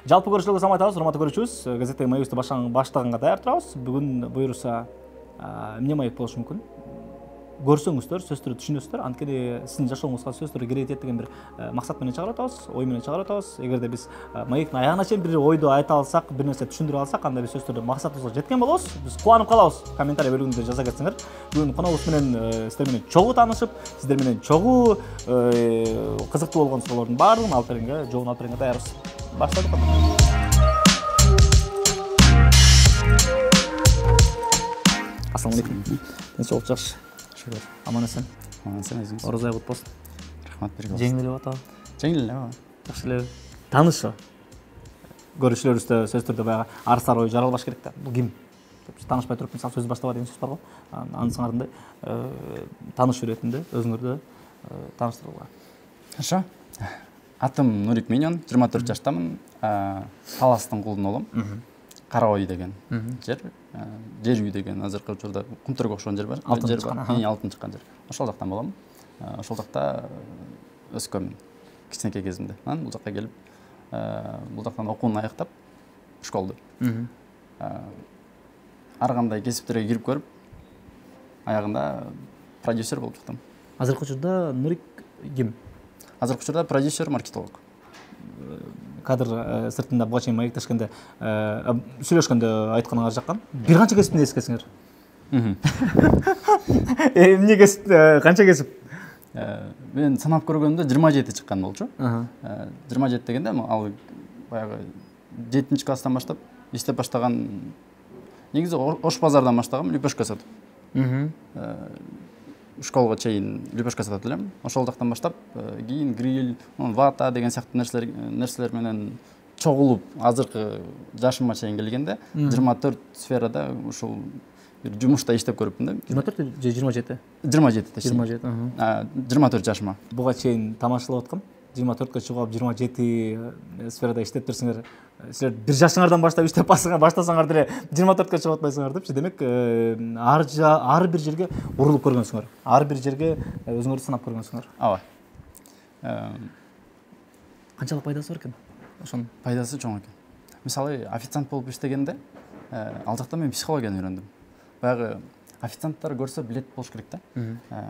Жалпы көрүүчүлөргө салам айтабыз, урматтуу көрүүчүбүз. Газеттеги маегибизди баштаганга даяр турабыз. Бүгүн буюрса эмне маек болушу мүмкүн? Көрсөңүздөр, сөздөрдү түшүнөсүздөр. Анткени сиздин жашооңузга сөздөр кире кетет деген бир максат менен чыгарып атабыз, ой менен чыгарып атабыз. Эгерде биз маектин аягына чейин бир ойду айта алсак, бир нерсе түшүндүрө алсак, анда биз сөздөрдү максатыбызга жеткен болобуз. Биз кубанып калабыз. Комментарий бөлүгүндө жаза кетсеңер. Бүгүн коногубуз менен сиздер менен чогуу таанышып, сиздер менен чогуу кызыктуу болгон суроолордун баардыгын алып бергенге, жообун алып бергенге даярбыз. Баштадык. Ассаламу алейкум. Тынччылык жакшы. Аман эсен. Аман эсен өзүңүз. Орозай кут болсун. Рахмат берген. Жеңил эле атабы. Жеңил эле. Жакшы эле. Таанышы. Көрүүчүлөрүбүздө сөз түрдө баягы арсар ой жаралбаш керек да. Бул ким? Деп таанышпай туруп мисалы сөз баштаба деген сөз бар го. Анысыңарында таанышуу иретинде өзүңөрдү тааныштырууга. Хорошо. Атым Нурик Миньон, 24 жаштамын. Таластын кулдун олум. Кара ой деген жер, жер үй деген азыркы учурда Кумтөргө окшогон жер бар. Жер бар. Алтын чыккан жер. Ошол жактан болом. Ошол жакта өскөмүн кичинекей кезимде. Анан бул жакка келип, бул жактан окууну аяктап, школду. Ар кандай кесиптерге кирип көрүп, аягында продюсер болуп чыктым. Азыркы учурда Нурик ким? Азыркы учурда продюсер, маркетолог. Кадр сыртында буга чейин маектешкенде, сүйлөшкөндө айтканыңар жаккан. Бир канча кесиптин ээсисиңер? Эмне кесип, канча кесип? Мен санап көргөндө 27 чыккан болчу. 27 дегенде ал баягы 7-чи класстан баштап иштеп баштаган. Негизи Ош базардан баштагам, лүпөшкө сатып. Школага чейин лүпөшкө сатып элем. Ошол жактан баштап кийин гриль, вата деген сыяктуу нерселер менен чогулуп, азыркы жашыма чейин келгенде 24 сферада ушул бир жумушта иштеп көрүпмүн да. 24 же 27? 27-те. 27. 24 жашыма. Буга чейин тамашалап аткам. 24-кө чыгып 27 сферада иштеп турсуңар. Силер бир жашыңардан баштап иштеп баштасаңар деле 24-кө чыгып атпайсыңар депчи. Демек, ар бир жерге урулуп көргөнсүңөр. Ар бир жерге өзүңөрдү сынап көргөнсүңөр. Ооба. Канчалык пайдасы бар экен? Ошонун пайдасы чоң экен. Мисалы, официант болуп иштегенде, ал жакта мен психологияны үйрөндүм. Баягы официанттар көрсө билет болуш керек да.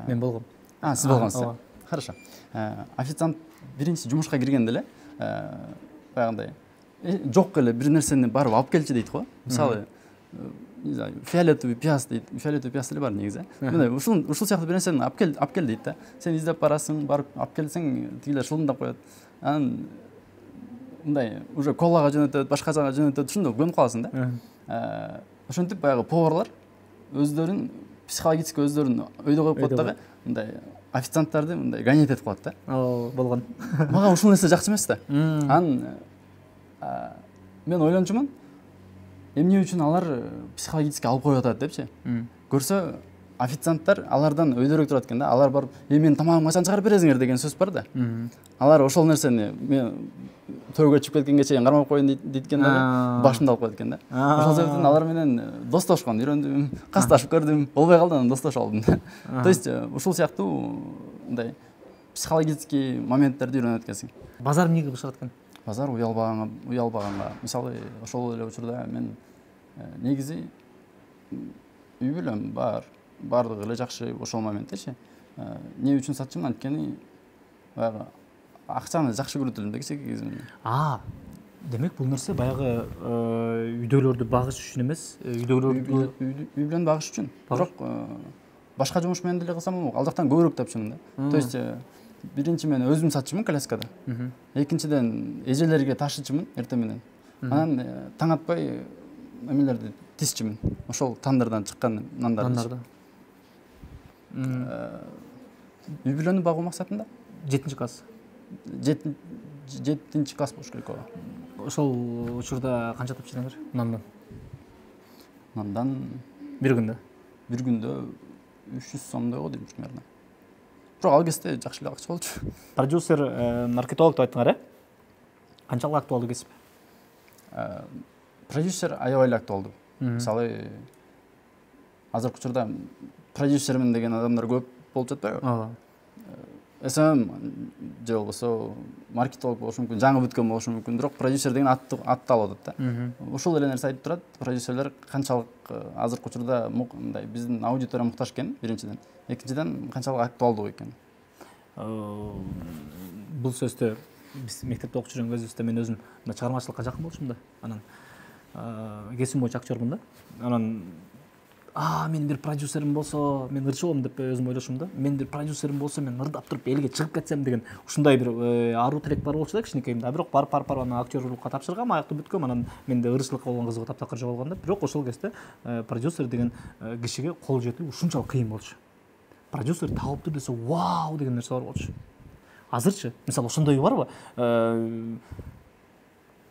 Мен болгом. Сиз болгонсуз. Хорошо. Официант биринчи жумушка киргенде эле баягындай жок эле бир нерсени барып алып келчи дейт го. Мисалы, не знаю, фиолетовый пияз дейт. Фиолетовый пияз эле бар негизи. Мындай ушул сыяктуу бир нерсени алып кел дейт да. Сен издеп барасың, барып алып келсең, тигилер шылымдап коет. Анан мындай уже колага жөнөтөт, башка жака жөнөтөт, ушундой көнүп каласың да. Ошентип баягы поварлар өздөрүн психологически өздөрүн өйдө коюп коет дагы, мындай официанттарды мындай гонять этип калат да. Болгон. Мага ушул нерсе жакшы эмес да. Анан мен ойлончумун, эмне үчүн алар психологически алып коюп атат депчи. Көрсө официанттар алардан өйдөрөөк турат экен да. Алар барып, "Мен тамагымды качан чыгарып бересиңер" деген сөз бар да. Алар ошол нерсени мен төөгө чыгып кеткенге чейин кармап коеюн дейт экен да. Башымда алып коет экен да. Ошол себептен алар менен достошкон, үйрөндүм, касташып көрдүм, болбой калды, анан достошуп алдым. То есть ушул сыяктуу мындай психологический моменттерди үйрөнөт экенсиң. Базар эмнеге кызыгат экен? Базар уялбаганга. Мисалы, ошол эле учурда мен негизи үй бүлөм бар. Бардыгы эле жакшы ошол моменттечи. Эмне үчүн сатчумун, анткени баягы акчаны жакшы көрөт элем да кичинекей кезимде. Демек бул нерсе баягы үйдөгүлөрдү багыш үчүн эмес, үйдөгүлөрдү үй бүлөнү багыш үчүн. Бирок башка жумуш менен деле кылсам болмок. Ал жактан көбүрөөк тапчумун да. То есть биринчи мен өзүм сатчумун коляскада. Экинчиден эжелерге ташычумун эртең менен. Анан таң атпай эмелерди тизчимин. Ошол тандырдан чыккан нандарды. Үй бүлөнү багуу максатында 7-чи класс. 7-чи класс болуш керек ооба. Ошол учурда канча тапчырдыңар нандан? Нандан бир күндө 300 сомдой го дейм примерно. Бирок ал кезде жакшы эле акча болчу. Продюсер, маркетолог деп айттыңар, канчалык актуалдуу кесип? Продюсер аябай эле актуалдуу. Мисалы, азыркы учурда продюсермин деген адамдар көп болуп жатпайбы? SMM же болбосо маркетолог болушу мүмкүн, жаңы бүткөн болушу мүмкүн, бирок продюсер деген атты алып атат да. Ушул эле нерсе айтып турат, продюсерлер канчалык азыркы учурда мындай биздин аудитория муктаж экенин биринчиден, экинчиден канчалык актуалдуу экенин. Бул сөздө биз мектепте окуп жүргөн кезибизде мен өзүм мына чыгармачылыкка жакын болчумун да. Анан кесим боюнча актёрмун да. Анан менин бир продюсерим болсо, мен ырчы болом деп өзүм ойлошум да. Менин бир продюсерим болсо, мен ырдап туруп элге чыгып кетсем деген ушундай бир аруу тилек бар болчу да кичинекейимде. Бирок барып анан актёрлукка тапшыргам, аяктуу бүткөм, анан менде ырчылыкка болгон кызыгуу таптакыр жоголгон да. Бирок ошол кезде продюсер деген кишиге кол жетүү ушунчалык кыйын болчу. Продюсер таапты десе, вау деген нерсе бар болчу. Азырчы, мисалы ошондой барбы?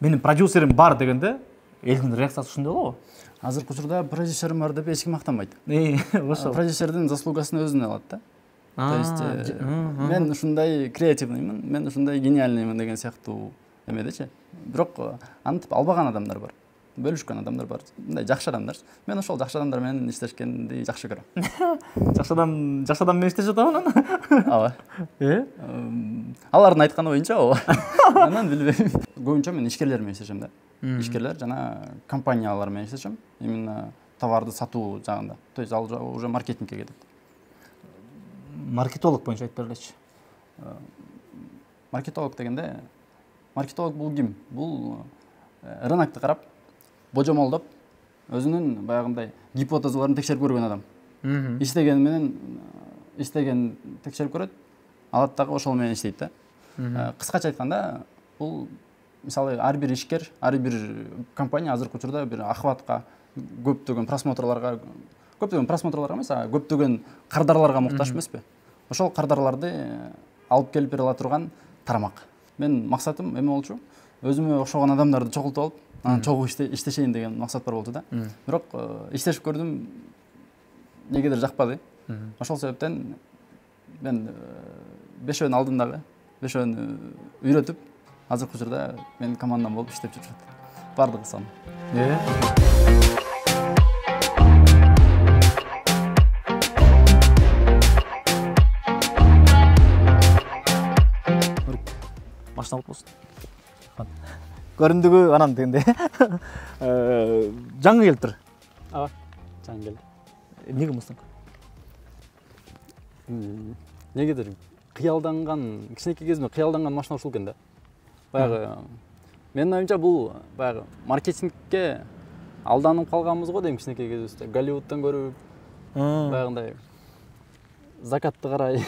Менин продюсерим бар дегенде элдин реакциясы ушундай болобу? Азыркы учурда продюсерим бар деп эч ким мактанбайт. Ошол. Продюсердин заслугасын өзүнө алат да. То есть мен ушундай креативныймын, мен ушундай гениальныймын деген сыяктуу эмедечи. Бирок антип албаган адамдар бар. Бөлүшкөн адамдар бар. Мындай жакшы адамдар. Мен ошол жакшы адамдар менен иштешкенди жакшы көрөм. Жакшы адам менен иштешип атабы анан? Ооба. Алардын айтканы боюнча ооба. Анан билбейм. Көбүнчө мен ишкерлер менен иштешем да. Ишкерлер жана компаниялар менен иштешем. Именно товарды сатуу жагында. То есть ал уже маркетингке кетет. Маркетолог боюнча айтып бергилечи. Маркетолог дегенде, маркетолог бул ким? Бул рынокты карап, божомолдоп, өзүнүн баягындай гипотезаларын текшерип көргөн адам. Иштеген менен иштеген текшерип көрөт, алат дагы ошол менен иштейт да. Кыскача айтканда, бул мисалы ар бир ишкер, ар бир компания азыркы учурда бир охватка, көптөгөн просмотрларга эмес, көптөгөн кардарларга муктаж эмеспи? Ошол кардарларды алып келип бере ала турган тарамак. Мен максатым эме болчу, өзүмө окшогон адамдарды чогултуп алып, анан чогуу иштешейин деген максат бар болчу да. Бирок иштешип көрдүм, негедир жакпады. Ошол себептен мен бешөөнүн алдындагы, бешөөнү үйрөтүп, азыркы учурда менин командам болуп иштеп жүрүшөт. Бардыгы сан. Машина алып болсун. Көрүндүгү анан дегенде жаңы келиптир. Ооба, жаңы келди. Эмнеге мыстың? Негедир кыялданган, кичинекей кезимде кыялданган машина ушул экен да. Баягы менин оюмча бул баягы маркетингке алданып калганбыз го дейм кичинекей кезибизде. Голливудтан көрүп, баягындай закатты карай,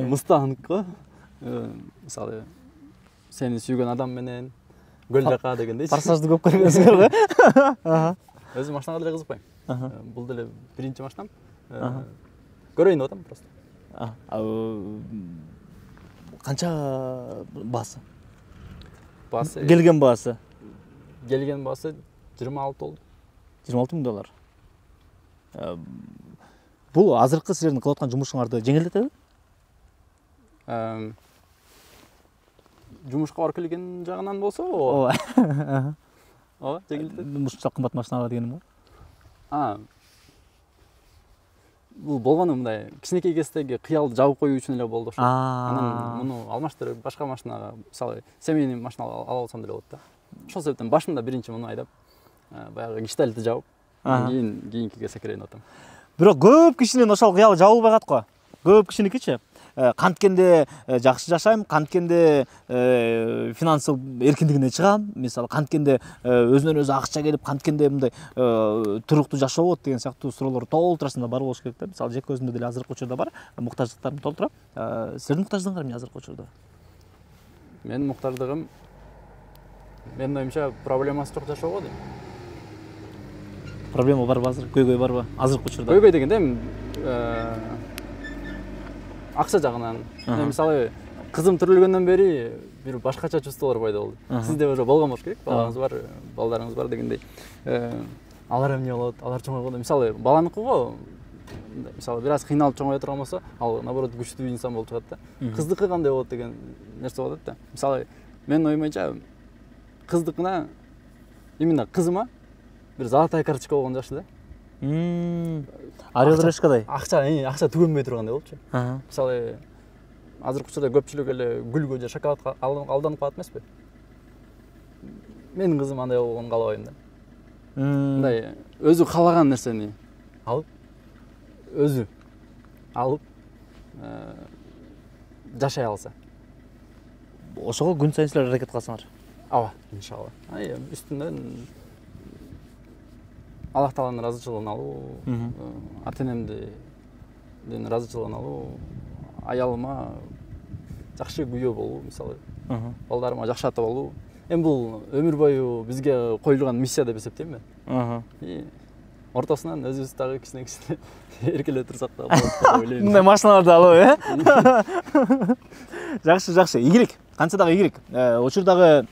мыстанып го. Мисалы сени сүйгөн адам менен көл жака дегендейчи. Форсажды көп көргөнсүңөр го. Өзүм машинага деле кызыкпайм. Бул деле биринчи машинам. Көрөйүн деп атам просто. Канча баасы? Баасы Келген баасы 26 болду. $26,000. Бул азыркы силердин кылып аткан жумушуңарды жеңилдетеби? Жумушка барып келген жагынан болсо, ооба. Ооба, жеңилдетет. Ушунчалык кымбат машинага дегеним го. Бул болгону мындай кичинекей кездеги кыялды жабып коюу үчүн эле болду ошо. Анан муну алмаштырып башка машинага, мисалы семейный машина ала алсам деле болот да. Ошол себептен башында биринчи муну айдап, баягы гештальтты жабып, кийинкиге секирейин деп атам. Бирок көп кишинин ошол кыялы жабылбай калат го. Көп кишиникичи. Канткенде жакшы жашайм, канткенде финансылык эркиндигине чыгам, мисалы канткенде өзүнөн өзү акча келип, канткенде мындай туруктуу жашоо болот деген сыяктуу суроолор толтурасында бар болуш керек да. Мисалы жеке өзүмдө деле азыркы учурда бар, муктаждыктарымды толтурам. Силердин муктаждыгыңар эмне азыркы учурда? Менин муктаждыгым менин оюмча проблемасы жок жашоо го дейм. Проблема барбы азыр? Көйгөй барбы азыркы учурда? Көйгөй дегенде акча жагынан. Мисалы кызым төрөлгөндөн бери бир башкача чувстволор пайда болду. Сизде уже болгон болуш керек, балаңыз бар, балдарыңыз бар дегендей. Алар эмне болот, алар чоңойгондо мисалы баланыкы го, мисалы бир аз кыйналып чоңое турган болсо, ал наоборот күчтүү инсан болуп чыгат да. Кыздыкы кандай болот деген нерсе болот да. Мисалы менин оюм боюнча кыздыкына именно кызыма бир золотая карточка болгон жакшы да. Орел решкадай. Акча түгөнбөй тургандай болчу. Мисалы азыркы учурда көпчүлүк эле гүлгө же шоколадка алданып калат эмеспи? Менин кызым андай болгонун каалабайм да. Мындай өзү каалаган нерсени алып, өзү алып жашай алса. Ошого күн сайын силер аракет кыласыңар. Ооба, иншалла. Үстүнөн Аллах Тааланын ыраазычылыгын алуу, ата-энемдин ыраазычылыгын алуу, аялыма жакшы күйөө болуу, мисалы, балдарыма жакшы ата болуу. Эми бул өмүр бою бизге коюлган миссия деп эсептейм мен. Ортосунан өзүбүз дагы кичине эркелеп турсак да болот деп ойлойм. Мындай машиналарды алып, Жакшы, ийгилик. Канча дагы ийгилик. Учурдагы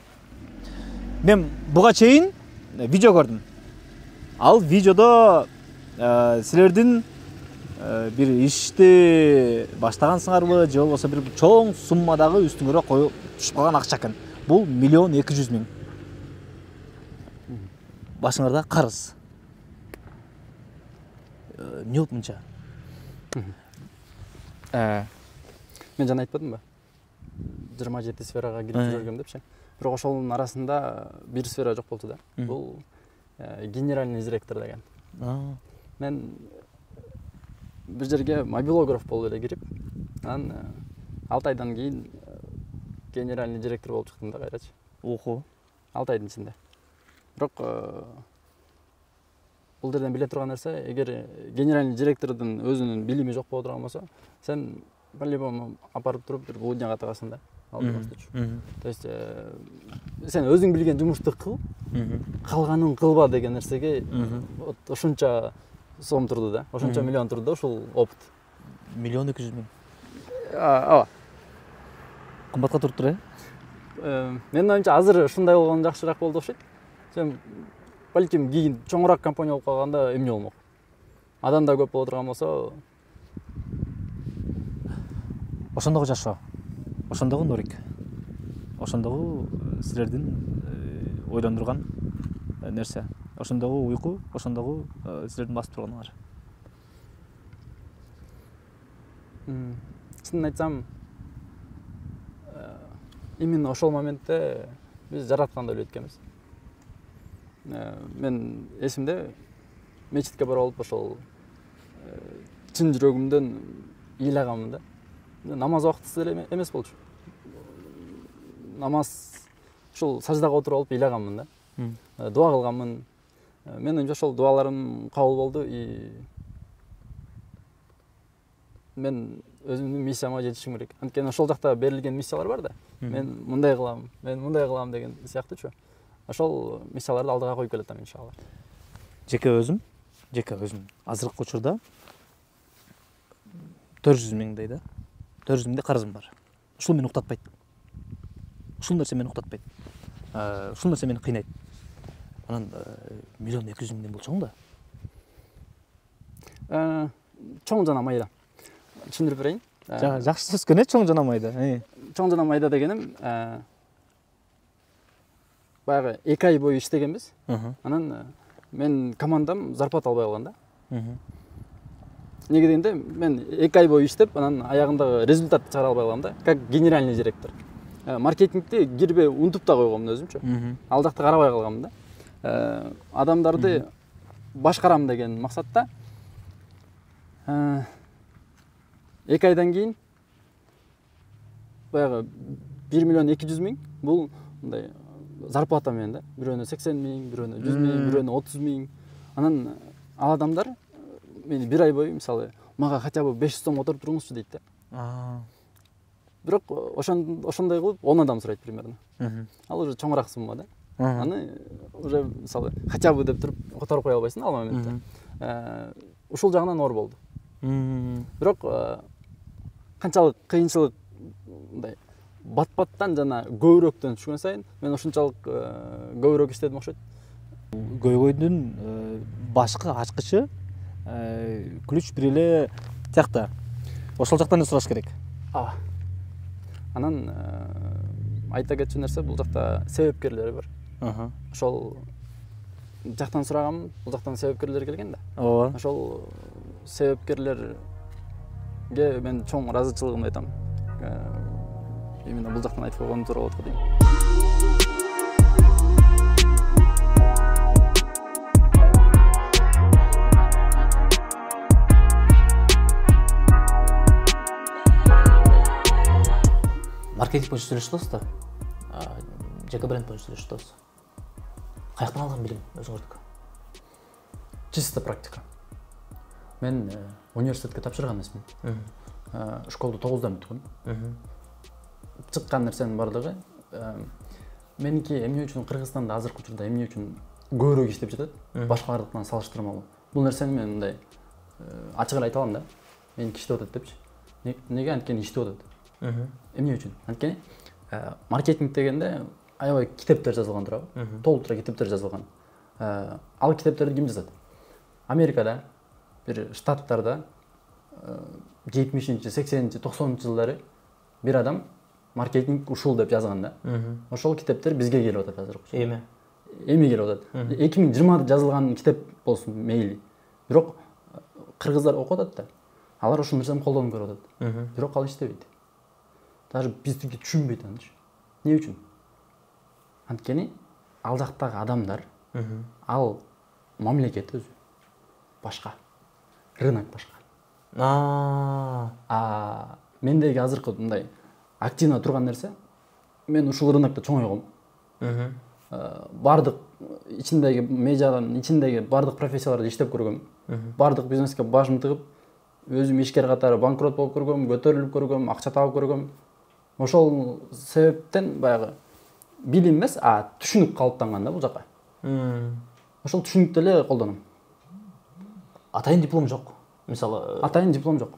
мен буга чейин видео көрдүм. Ал видеодо силердин бир ишти баштагансыңарбы, же болбосо бир чоң суммадагы үстүңөрө коюп түшүп калган акча экен. Бул 1.200.000. Башыңарда карыз. Эмне болуп мынча? Мен жана айтпадымбы? 27 сферага кирип жүргөм депчи. Бирок ошонун арасында бир сфера жок болду да. Бул генеральный директор деген. Мен бир жерге мобилограф болуп эле кирип, анан 6 айдан кийин генеральный директор болуп чыктым да кайрачы. Охо. 6 айдын ичинде. Бирок бул жерден биле турган нерсе, эгер генеральный директордун өзүнүн билими жок боло турган болсо, сен по-любому апарып туруп бир блудняга тагасың да. То есть сен өзүң билген жумушту кыл, калганын кылба деген нерсеге ошонча сом турду да, ошонча миллион турду да ушул опыт. 1.200.000. Ооба. Кымбатка туруп тур, Менин оюмча азыр ушундай болгон жакшыраак болду окшойт. Сен балким кийин чоңураак компания болуп калганда эмне болмок? Адам да көп боло турган болсо, ошондогу жашоо, ошондогу Нурик, ошондогу силердин ойлондурган нерсе, ошондогу уйку, ошондогу силердин басып турганыңар. Чынын айтсам, именно ошол моментте биз жаратканда өлүп эткенбиз. Мен эсимде мечитке барып ошол чын жүрөгүмдөн ыйлаганмын да. Намаз убактысы эле эмес болчу. Намаз ушул саждага отуруп алып ыйлаганмын да. Дуа кылганмын. Мен оюмча ошол дуаларым кабыл болду и мен өзүмдүн миссияма жетишим керек. Анткени ошол жакта берилген миссиялар бар да. Мен мындай кылам деген сыяктуучу. Ошол миссияларды алдыга коюп келатам иншалла. Жеке өзүм азыркы учурда 400.000 да. 400.000 карызым бар. Ушул мени уктатпайт. Ушул нерсе мени уктатпайт. Ушул нерсе мени кыйнайт. Анан 1.200.000 болчоң да. Чоң жана майда. Түшүндүрүп берейин. Жакшы сөз экен, чоң жана майда. Чоң жана майда дегеним баягы 2 ай бою иштегенбиз. Анан мен командам зарплата албай калган да. Неге дегенде мен 2 ай бою иштеп, анан аягындагы результат чыгара албай калгам да, как генеральный директор. Маркетингти кирбей унутуп да койгомун өзүмчү. Ал жакта карабай калгамын да. Адамдарды башкарам деген максатта 2 айдан кийин баягы 1.200.000 бул мындай зарплата менен да. Бирөөнө 80.000, бирөөнө 100.000, бирөөнө 30.000. Анан ал адамдар мени 1 ай бою мисалы мага хотя бы 500 сом отуруп туруңузчу дейт да. Бирок ошондой кылып 10 адам сурайт примерно. Ал уже чоңураак сумма да. Аны уже мисалы хотя бы деп туруп которуп кое албайсың ал моментте. Ушул жагынан оор болду. Бирок канчалык кыйынчылык мындай бат-баттан жана көбүрөөктөн түшкөн сайын мен ошончалык көбүрөөк иштедим окшойт. Көйгөйдүн башкы ачкычы ключ бир эле тиякта. Ошол жактан эле сураш керек. Анан айта кетчү нерсе, бул жакта себепкерлери бар. Ошол жактан сурагам, бул жактан себепкерлер келген да. Ооба. Ошол себепкерлерге мен чоң ыраазычылыгымды айтам. именно бул жактан айтып койгонум туура болот го дейм. Маркетинг боюнча сүйлөшүп атасыз да. ЖК бренд боюнча сүйлөшүп атасыз. Каяктан алган билим өзүңөрдүкү? Чисто практика. Мен университетке тапшырган эмесмин. Школду 9-дан бүткүм. Чыккан нерсенин бардыгы меники эмне үчүн Кыргызстанда азыркы учурда эмне үчүн көбүрөөк иштеп жатат? Башкалардыкынан салыштырмалуу. Бул нерсени мен мындай ачык эле айта алам да. Меники иштеп атат депчи. Неге анткени иштеп атат? Эмне үчүн? Анткени маркетинг дегенде аябай китептер жазылган турабы? Толтура китептер жазылган. Ал китептерди ким жазат? Америкада, бир штаттарда 70-80, 90 жылдары бир адам маркетинг ушул деп жазган да. Ошол китептер бизге келип атат азыр. Эми келип атат. 2020-да жазылган китеп болсун мейли. Бирок кыргыздар окуп атат да. Алар ушул нерсени колдонуп көрүп атат. Бирок ал иштебейт. Даже биздики түшүнбөйт аны. Эмне үчүн? Анткени ал жактагы адамдар, ал мамлекет өзү башка. Рынок башка. Мендеги азыркы мындай активно турган нерсе, мен ушул рынокто чоңойгом. Бардык ичиндеги медианын ичиндеги бардык профессияларды иштеп көргөм. Бардык бизнеске башым тыгып, өзүм ишкер катары банкрот болуп көргөм, көтөрүлүп көргөм, акча таап көргөм. Ошол себептен баягы билим эмес, түшүнүк калыптанган да бул жака. Ошол түшүнүктү эле колдоном. Атайын диплом жок. Мисалы, атайын диплом жок.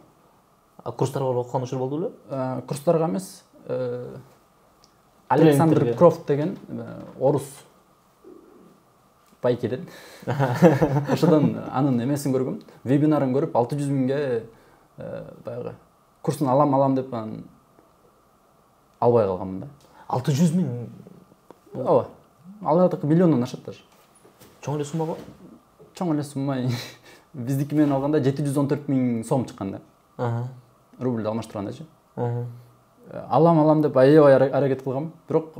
Курстарга окуган учур болду беле? Курстарга эмес, Александр Крофт деген орус байкеден. Ошодон анын эмесин көргөм, вебинарын көрүп 600 миңге баягы курсын алам деп анан албай калганмын да. 600 миң? Ооба. Алардыкы миллиондон ашат даже. Чоң эле сумма го? Чоң эле сумма. Биздики менен алганда 714 миң сом чыккан да. Рубль алмаштыргандачы. Алам деп аябай аракет кылгам, бирок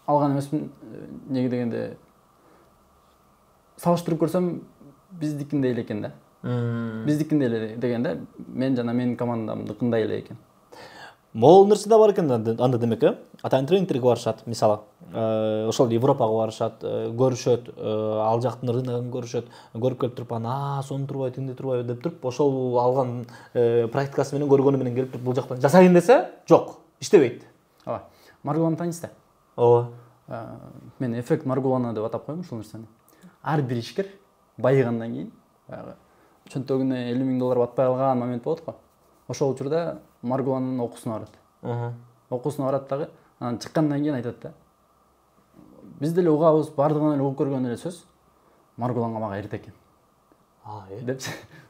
алган эмесмин. Неге дегенде салыштырып көрсөм биздикиндей эле экен да. Биздикиндей эле дегенде мен жана менин командамдыкындай эле экен. Могул нерсе да бар экен анда демек, атайын тренингтерге барышат, мисалы. Ошол Европага барышат, көрүшөт, ал жактын рыногун көрүшөт, көрүп келип туруп анан сону турбайбы, тигинде турбайбы деп туруп, ошол алган практикасы менен көргөнү менен келип туруп бул жактан жасайын десе, жок, иштебейт. Ооба. Маргулана тааныйсыз да? Ооба. Мен эффект Маргулана деп атап коем ушул нерсени. Ар бир ишкер байыгандан кийин, чөнтөгүнө 50 миң доллар батпай калган момент болот го. Ошол учурда Маргуланын окуусуна барат. Окуусуна барат дагы, анан чыккандан кийин айтат да. Биз деле угабыз, бардыгынан эле угуп көргөн эле сөз. Маргуланга мага эрте экен. Деп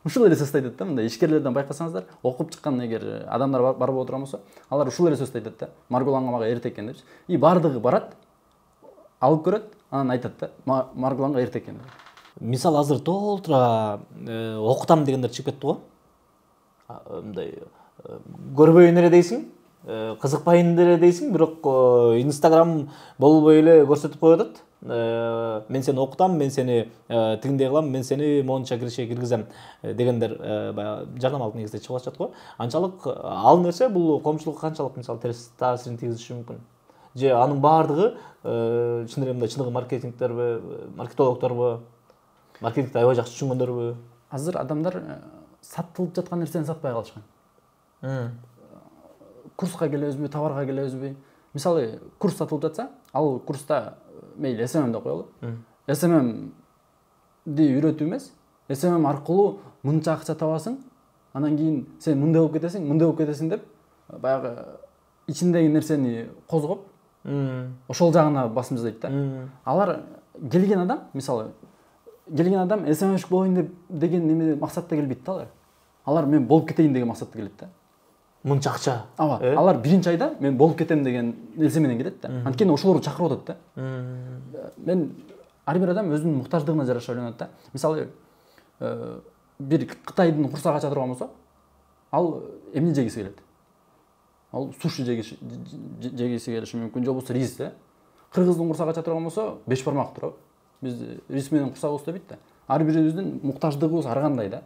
ушул эле сөздү айтат да. Мындай ишкерлерден байкасаңыздар, окуп чыккан эгер адамдар барып отурган болсо, алар ушул эле сөздү айтат да. Маргуланга мага эрте экен депчи. И бардыгы барат, алып көрөт, анан айтат да. Маргуланга эрте экен. Мисалы азыр толтура окутам дегендер чыгып кетти го. Мындай көрбөйүн эле дейсиң, кызыкпайын эле дейсиң, бирок Instagram болбой эле көрсөтүп коюп атат. Мен сени окутам, мен сени тигиндей кылам, мен сени монча киргизем дегендер баягы жарнамалык негизде чыгып атат го. Анчалык ал нерсе бул коомчулукка канчалык мисалы терс таасирин тийгизиши мүмкүн? Же анын баардыгы чын эле мындай чыныгы маркетингтерби, маркетологдорбу, маркетингди аябай жакшы түшүнгөндөрбү? Азыр адамдар сатылып жаткан нерсени сатпай калышкан. Курска келебизби, товарга келебизби? Мисалы, курс сатылып жатса, ал курста мейли SMM деп коелу. SMM-ди үйрөтүү эмес, SMM аркылуу мынча акча табасың, анан кийин сен мындай болуп кетесиң деп баягы ичиндеги нерсени козгоп, ошол жагына басым жасайт да. Алар келген адам, мисалы, SMM-шик болоюн деген неме максатта келбейт да алар. Алар мен болуп кетейин деген максатта келет да. Мынча акча. Ооба. Алар биринчи айда мен болуп кетем деген нерсе менен келет да. Анткени ошолорду чакырып атат да. Мен ар бир адам өзүнүн муктаждыгына жараша ойлонот да. Мисалы, бир Кытайдын курсага ача турган болсо, ал эмне жегиси келет? ал суши жегиси келиши мүмкүн, же болбосо рис. Кыргыздын курсагы ача турган болсо 5 бармак турат. Биз рис менен курсагыбыз өтөбүйт да. Ар бирибиздин муктаждыгыбыз ар кандай да.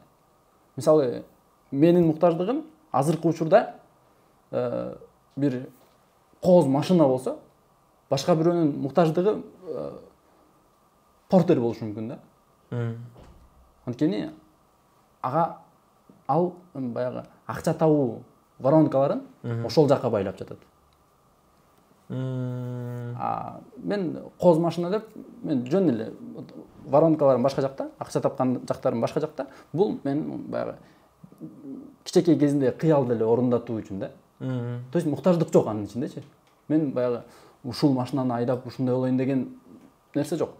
Мисалы, менин муктаждыгым азыркы учурда бир кооз машина болсо, башка бирөөнүн муктаждыгы портер болушу мүмкүн да. Анткени ал баягы акча табуу воронкаларын ошол жака байлап жатат. Мен кооз машина деп, мен жөн эле воронкаларым башка жакта, акча тапкан жактарым башка жакта. Бул мен баягы кичекей кезинде кыялды эле орундатуу үчүн да. То есть муктаждык жок анын ичиндечи. Мен баягы ушул машинаны айдап ушундай болоюн деген нерсе жок.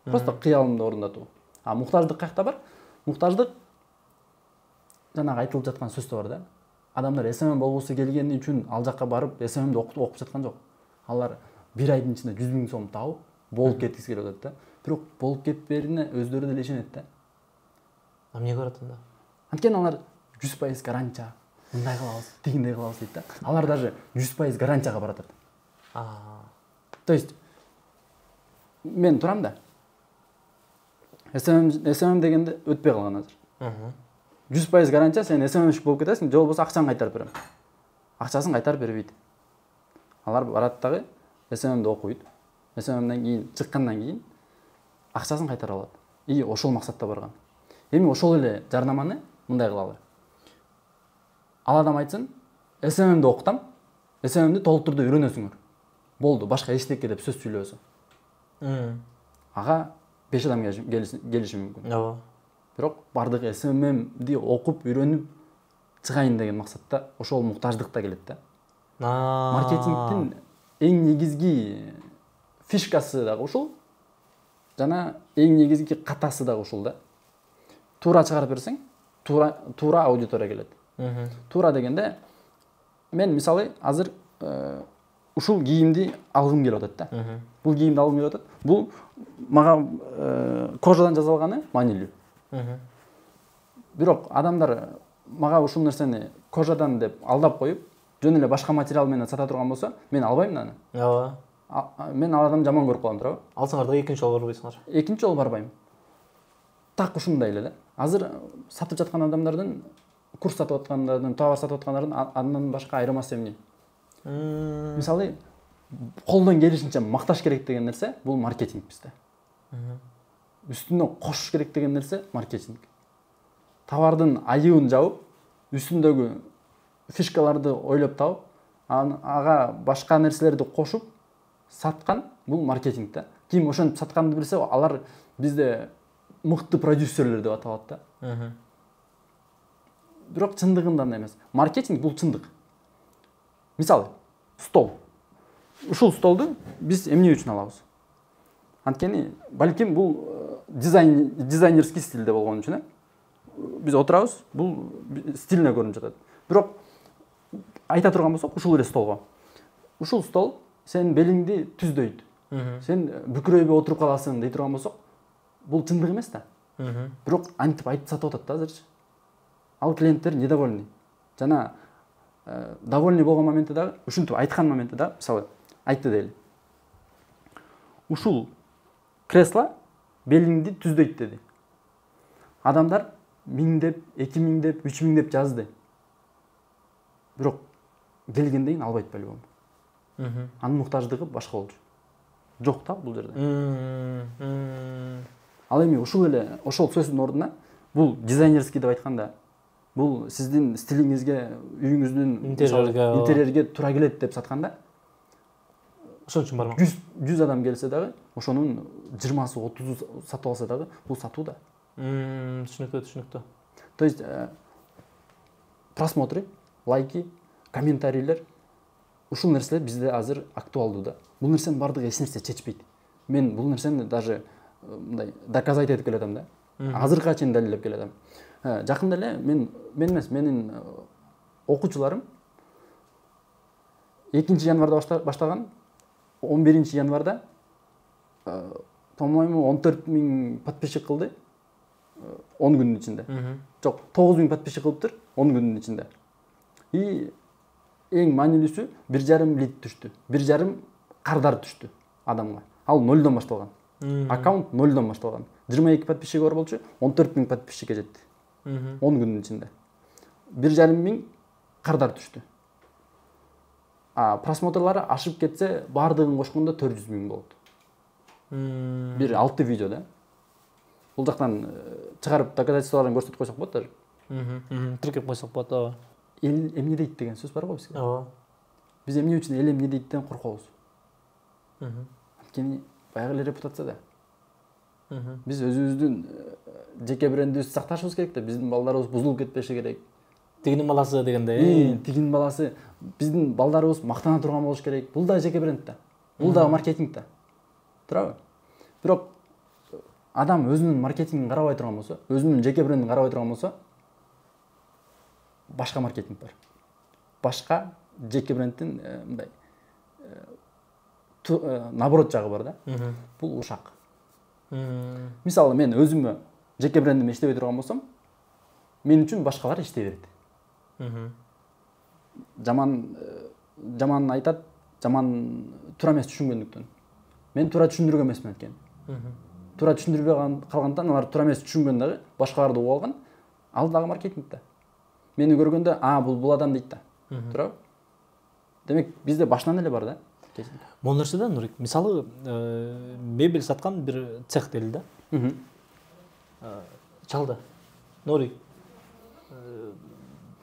Просто кыялымды орундатуу. Муктаждык каякта бар? Муктаждык жанагы айтылып жаткан сөздө бар да. Адамдар СММ болбосу келгени үчүн ал жакка барып СММди окуп жаткан жок. Алар бир айдын ичинде 100 000 сом табып, болуп кеткиси келип атат да. Бирок болуп кетперине өздөрү деле ишенет да. Эмне көрөт анда? Анткени алар 100% гарантия, мындай кылабыз, тигиндей кылабыз дейт да. Алар даже 100% гарантияга баратат. То есть мен турам да. СММ дегенде өтпөй калган азыр. 100% гарантия, сен СММщик болуп кетесиң, же болбосо акчаңды кайтарып берем. Акчасын кайтарып бербейт. Алар барат дагы СММди окуйт. СММден кийин чыккандан кийин акчасын кайтарып алат. И ошол максатта барган. Эми ошол эле жарнаманы мындай кылалы. Ал адам айтсын, СММди окутам, СММди толук түрдө үйрөнөсүңөр. Болду, башка эчтеке деп сөз сүйлөсүң. Ага 5 адам келиши мүмкүн. Ооба. Бирок бардык СММди окуп, үйрөнүп чыгайын деген максатта ошол муктаждыкта келет да. Маркетингдин эң негизги фишкасы дагы ушул. Жана эң негизги катасы дагы ушул да. Туура чыгарып берсең, туура аудитория келет. Туура дегенде мен мисалы азыр ушул кийимди алгым келип атат да. Бул кийимди алгым келип атат. Бул мага кожадан жасалганы манилүү. Бирок адамдар мага ушул нерсени кожадан деп алдап коюп, жөн эле башка материал менен сата турган болсо, мен албайм да аны. Ооба. Мен ал адамды жаман көрүп калам туурабы? Алсаңар да экинчи жолу барбайсыңар. Экинчи жолу барбайм. Так ушундай эле да. Азыр сатып жаткан адамдардын, курс сатып аткандардын, товар сатып аткандардын андан башка айырмасы эмне? Мисалы, колдон келишинче макташ керек деген нерсе бул маркетинг бизде. Үстүнө кошуш керек деген нерсе маркетинг. Товардын айыбын жабып, үстүндөгү фишкаларды ойлоп табып, ага башка нерселерди кошуп саткан бул маркетинг да. Ким ошентип сатканды билсе, алар бизде мыкты продюсерлер деп аталат да. Бирок чындыгында андай эмес. Маркетинг бул чындык. Мисалы, стол. Ушул столду биз эмне үчүн алабыз? Анткени балким бул дизайнерский стилде болгон үчүн, биз отурабыз, бул стилине көрүнүп жатат. Бирок айта турган болсок, ушул эле столго. Ушул стол сенин белиңди түздөйт. Сен бүкүрөйбөй отуруп каласың дей турган болсок, бул чындык эмес да. Бирок антип айтып сатып атат да азырчы. Ал клиенттер недовольный. Жана довольный болгон моментте дагы, ушинтип айткан моментте дагы, мисалы, айтты дейли. Ушул кресло белиңди түздөйт деди. Адамдар 1000 деп, 2000 деп, 3000 деп жазды. Бирок келгенден кийин албайт по-любому. Анын муктаждыгы башка болчу. Жок да бул жерде. Ал эми ушул эле ошол сөздүн ордуна бул дизайнерский деп айтканда, бул сиздин стилиңизге, үйүңүздүн интерьерге туура келет деп сатканда, Ошон үчүн бармак. 100 адам келсе дагы, ошонун 20-сы, 30-ы сатып алса дагы, бул сатуу да. Түшүнүктүү. То есть просмотры, лайки, комментарийлер, ушул нерселер бизде азыр актуалдуу да. Бул нерсенин бардыгы эч нерсе чечпейт. Мен бул нерсени даже мындай доказать этип келатам да. Азыркыга чейин далилдеп келатам. Жакында эле мен эмес, менин окуучуларым 2 январда баштаган, 11 январда по-моему 14 000 подписчик кылды 10 күндүн ичинде. Жок, 9 000 подписчик кылыптыр 10 күндүн ичинде. И эң маанилүүсү 1,5 лит түштү. 1,5 кардар түштү адамга. Ал 0дон башталган. Аккаунт 0дон башталган. 22 подписчиги бар болчу, 14 000 подписчикке жетти. 10 күндүн ичинде. 1,5 миң кардар түштү. Просмотрлары ашып кетсе, бардыгын кошкондо 400 000 болот. Бир 6 видео да. Бул жактан чыгарып доказательстволорун көрсөтүп койсок болот даже. Тиркеп койсок болот, ооба. Эл эмне дейт деген сөз бар го бизге. Ооба. Биз эмне үчүн эл эмне дейттен коркобуз? Анткени баягы эле репутация да. Биз өзүбүздүн жеке брендибизди сакташыбыз керек да, биздин балдарыбыз бузулуп кетпеши керек. Тигинин баласы дегенде. Тигинин баласы, биздин балдарыбыз мактана турган болуш керек. Бул да жеке бренд да. Бул да маркетинг да. Туурабы? Бирок адам өзүнүн маркетингин карабай турган болсо, өзүнүн жеке брендин карабай турган болсо, башка маркетинг бар. Башка жеке брендтин мындай наоборот жагы бар да. Бул ушак. Мисалы мен өзүмө жеке брендимди иштебей турган болсом, мен үчүн башкалар иштей берет. Жаман айтат, жаман туура эмес түшүнгөндүктөн. Мен туура түшүндүргөн эмесмин анткени. Туура түшүндүрбөй калгандан алар туура эмес түшүнгөн дагы башкаларды угуп алган. Ал дагы маркетинг да. Мени көргөндө, бул адам дейт да. Туурабы? Демек, бизде башынан эле бар да. Бул нерседен Нурик, мисалы, мебель саткан бир цех дейли да. Чалды. Нурик,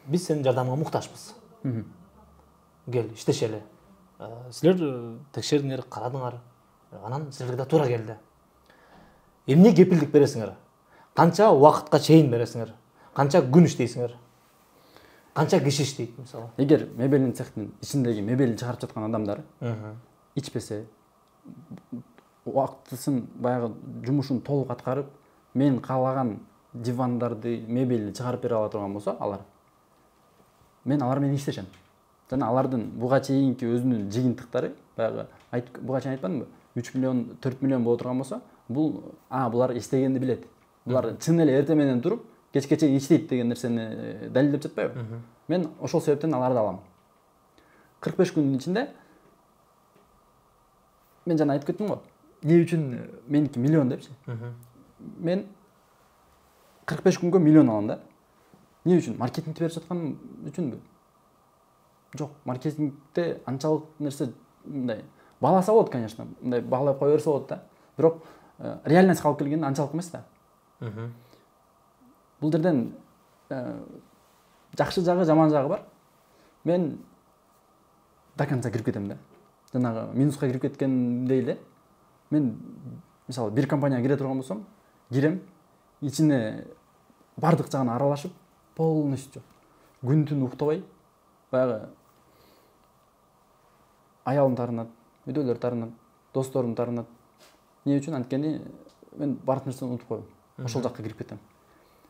биз сенин жардамыңа муктажбыз. Кел, иштешели. Силер текшердиңер, карадыңар. Анан силерге да туура келди. Эмне кепилдик бересиңер? Канча убакытка чейин бересиңер? Канча күн иштейсиңер? Канча киши иштейт мисалы? Эгер мебелин цехтин ичиндеги мебелин чыгарып жаткан адамдар ичпесе, убактысын баягы жумушун толук аткарып, мен каалаган дивандарды, мебелди чыгарып бере ала турган болсо, мен алар менен иштешем. Жана алардын буга чейинки өзүнүн жыйынтыктары, баягы буга чейин айтпадымбы? 3 миллион, 4 миллион боло турган болсо, булар иштегенди билет. Булар чын эле эртең менен туруп, кечке чейин иштейт деген нерсени далилдеп жатпайбы? Мен ошол себептен аларды алам. 45 күндүн ичинде мен жана айтып кеттим го. Эмне үчүн меники миллион депчи? Мен 45 күнгө миллион алам да. Эмне үчүн? Маркетингти берип жаткан үчүнбү? Жок, маркетингде анчалык нерсе мындай бааласа болот, конечно. Мындай баалап кое берсе болот да. Бирок реальность калып келгенде анчалык эмес да. Бул жерден жакшы жагы, жаман жагы бар. Мен до конца кирип кетем да. Жанагы минуска кирип кеткендей эле. Мен мисалы бир компанияга кире турган болсом, кирем, ичине бардык жагын аралашып, полностью күн-түн уктабай, баягы аялым тарынат, үйдөлөр тарынат, досторум тарынат. Эмне үчүн? Анткени мен бардык нерсени унутуп коем. Ошол жакка кирип кетем.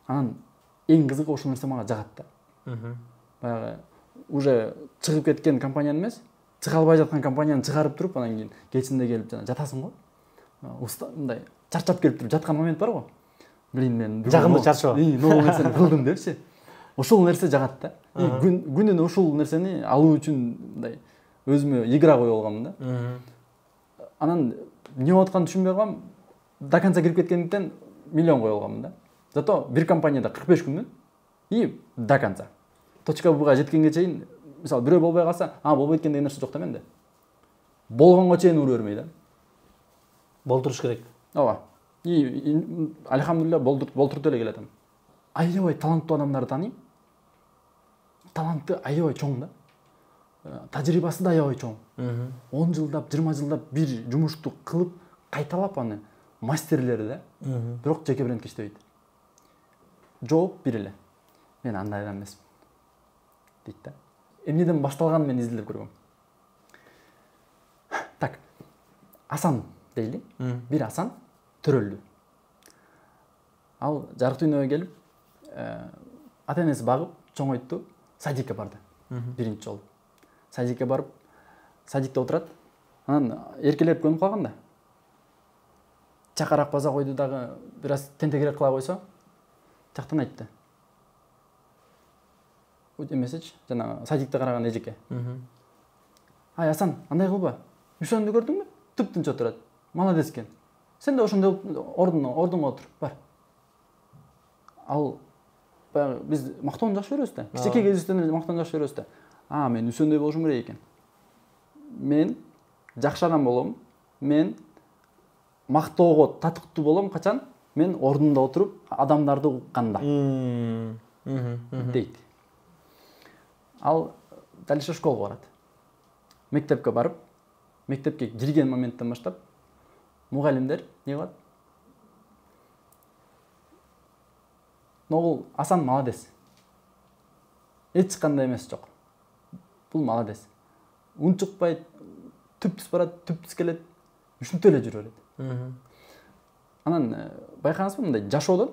Анан эң кызыгы ошол нерсе мага жагат да. Баягы уже чыгып кеткен компанияны эмес, чыга албай жаткан компанияны чыгарып туруп, анан кийин кечинде келип жана жатасың го. Мындай чарчап келип туруп жаткан момент бар го. Блин, мен жагымды чарчоо. Новый нерсени кылдым депчи. Ошол нерсе жагат да. Күнүнө ошол нерсени алуу үчүн мындай өзүмө игра коюп алгам да. Анан эмне болуп атканын түшүнбөй калам. До конца кирип кеткендиктен миллион коюп алгам да. Зато бир компанияда 45 күндүн и до конца. Точка Б-га жеткенге чейин, мисалы, бирөө болбой калса, болбойт экен деген нерсе жок да менде. Болгонго чейин ура бермей да. Болтуруш керек. Ооба. И алхамдулилла болтуртуп эле келатам. Аябай таланттуу адамдарды тааныйм. Таланты аябай чоң да. Тажрыйбасы да аябай чоң. 10 жылдап, 20 жылдап бир жумушту кылып, кайталап аны мастерлери да. Бирок жеке брендке иштебейт. Жооп бир эле. Мен андай адам эмесмин дейт да. Эмнеден башталганын мен изилдеп көргөм. Так. Асан дейли. Бир Асан төрөлдү. Ал жарык дүйнөгө келип, ата энеси багып, чоңойтtu, садикке барды. Биринчи жолу. Садикке барып, садикте отурат. Анан эркелеп көнүп калганда, чакараак база койду дагы бир аз тентегирээк кыла койсо, жактан айтты. эмесечи жанагы садикте караган эжеке. Ай Асан, андай кылба. Үсөндү көрдүңбү? Тып-тынч отурат. Молодец экен. Сен да ошондой ордуңа отур, бар. Ал баягы биз мактоону жакшы көрөбүз да. Кичинекей кезибизден эле мактоону жакшы көрөбүз да. Мен үсөндөй болушум керек экен. Мен жакшы адам болом. Мен мактоого татыктуу болом качан? Мен ордунда отуруп адамдарды укканда. Дейт. Ал дальше школага барат. Мектепке барып, мектепке кирген моменттен баштап мугалимдер не кылат? Ногул Асан молодец. Эч кандай эмес жок. Бул молодец. Унчукпайт, түптүс барат, түптүс келет, ушинтип эле жүрө берет. Анан байкаңызбы, мындай жашоодон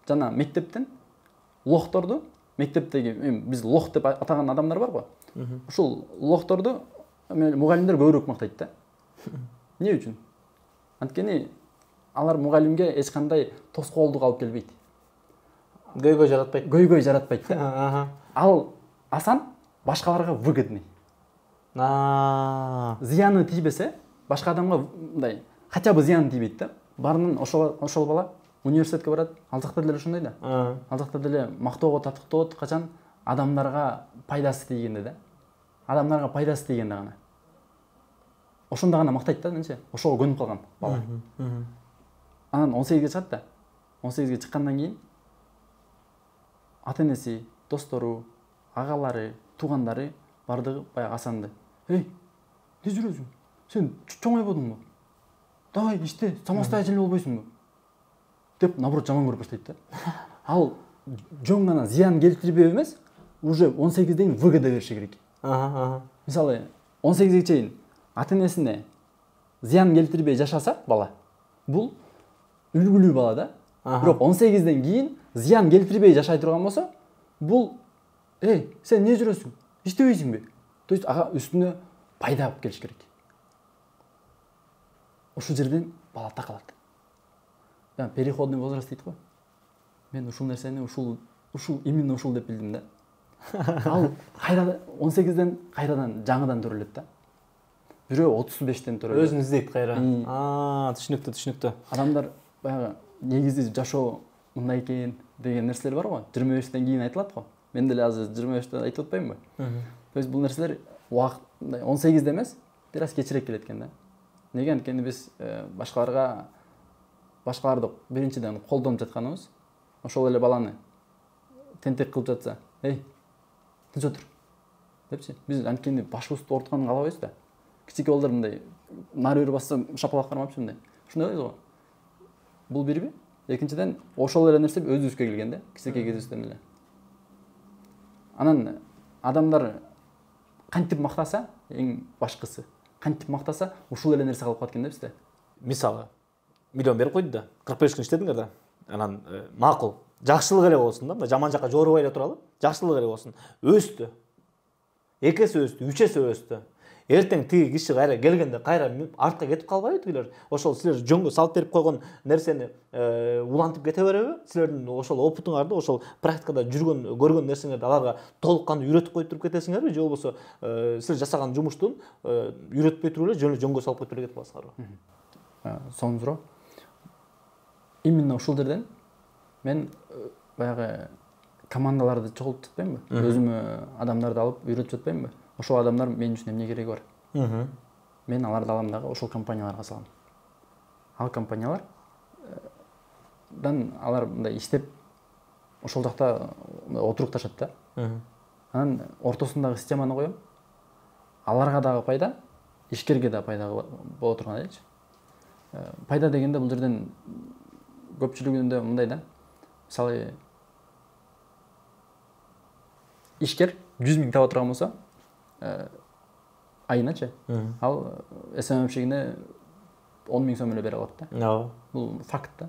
жана мектептен лохторду, мектептеги биз лох деп атаган адамдар бар го. Ушул лохторду мугалимдер көбүрөөк мактайт да. Эмне үчүн? Анткени алар мугалимге эч кандай тоскоолдук алып келбейт. Көйгөй жаратпайт. Көйгөй жаратпайт да. Ал Асан башкаларга выгодный. Зыяны тийбесе, башка адамга мындай хотя бы зыяны тийбейт да. Барынан ошол бала университетке барат, ал жакта деле ошондой да. Ал жакта деле мактоого татыктуу болот, качан адамдарга пайдасы тийгенде да. Адамдарга пайдасы тийгенде гана. Ошондо гана мактайт да, менче. Ошого көнүп калган бала. Анан 18ге чыгат да. 18ге чыккандан кийин ата-энеси, достору, агалары, туугандары бардыгы баягы Асанды. Эй, эмне жүрөсүң? Сен чоңойбодуңбу? Давай иште, самостоятельный болбойсуңбу? Деп наоборот жаман көрүп баштайт да. Ал жөн гана зыян келтирбей эмес, уже 18ден выгода бериши керек. Мисалы 18ге чейин ата-энесине зыян келтирбей жашаса бала, бул үлгүлүү бала да. Бирок 18ден кийин зыян келтирбей жашай турган болсо, бул сен эмне жүрөсүң? Иштебейсиңби? То есть ага үстүнө пайда алып келиш керек. Ошол жерден бала такалат. Переходный возраст дейт го. Мен ушул нерсени ушул именно ушул деп билдим да. Ал кайрадан 18ден кайрадан жаңыдан төрөлөт да. Бирөө 35ден төрөлөт. Өзүн издейт кайра. Түшүнүктүү. Адамдар баягы негизи жашоо мындай экен деген нерселер бар го. 25ден кийин айтылат го. Мен деле азыр 25ден айтып атпаймынбы? То есть бул нерселер убакыт 18де эмес, бир аз кечирээк келет экен да. Неге анткени биз башкаларды биринчиден колдонуп жатканыбыз, ошол эле баланы тентек кылып жатса, эй, тынч отур депчи. Биз анткени башыбызды оорутканын каалабайбыз да. Кичике балдар мындай нары бери басса шапалак кармапчы мындай. Ушундай эле го. Бул бирби? Экинчиден ошол эле нерсе өзүбүзгө келген да, кичике кезибизден эле. Анан адамдар кантип мактаса, эң башкысы, кантип мактаса, ушул эле нерсе калып калат экен да бизде. Мисалы, миллион берип койду да, 45 күн иштедиңер да. Анан макул, жакшылык эле болсун да, жаман жакка жоорубай эле туралы, жакшылык эле болсун. Өстү. 2 эсе өстү, 3 эсе өстү. Эртең тиги киши кайра келгенде кайра артка кетип калбайбы тигилер? Ошол силер жөнгө салып берип койгон нерсени улантып кете береби? Силердин ошол опытыңарды, ошол практикада жүргөн, көргөн нерсеңерди аларга толук кандуу үйрөтүп койуп туруп кетесиңерби? Же болбосо силер жасаган жумуштун үйрөтпөй туруп эле жөнгө салып коюп кетип каласыңарбы? Сонун суроо. Именно ушул жерден мен баягы командаларды чогултуп жатпаймынбы? Өзүмө адамдарды алып үйрөтүп жатпаймынбы? Ошол адамдар мен үчүн эмне кереги бар? Мен аларды алам дагы ошол компанияларга салам. Ал компаниялардан алар мындай иштеп ошол жакта отурукташат да. Анан ортосундагы системаны коем. Аларга дагы пайда, ишкерге да пайда боло турган элечи. Пайда дегенде бул жерден көпчүлүгүндө мындай да. Мисалы ишкер 100 000 таба турган болсо, айыначы, ал СММшигине 10 000 сом эле бере алат да. Бул факт да.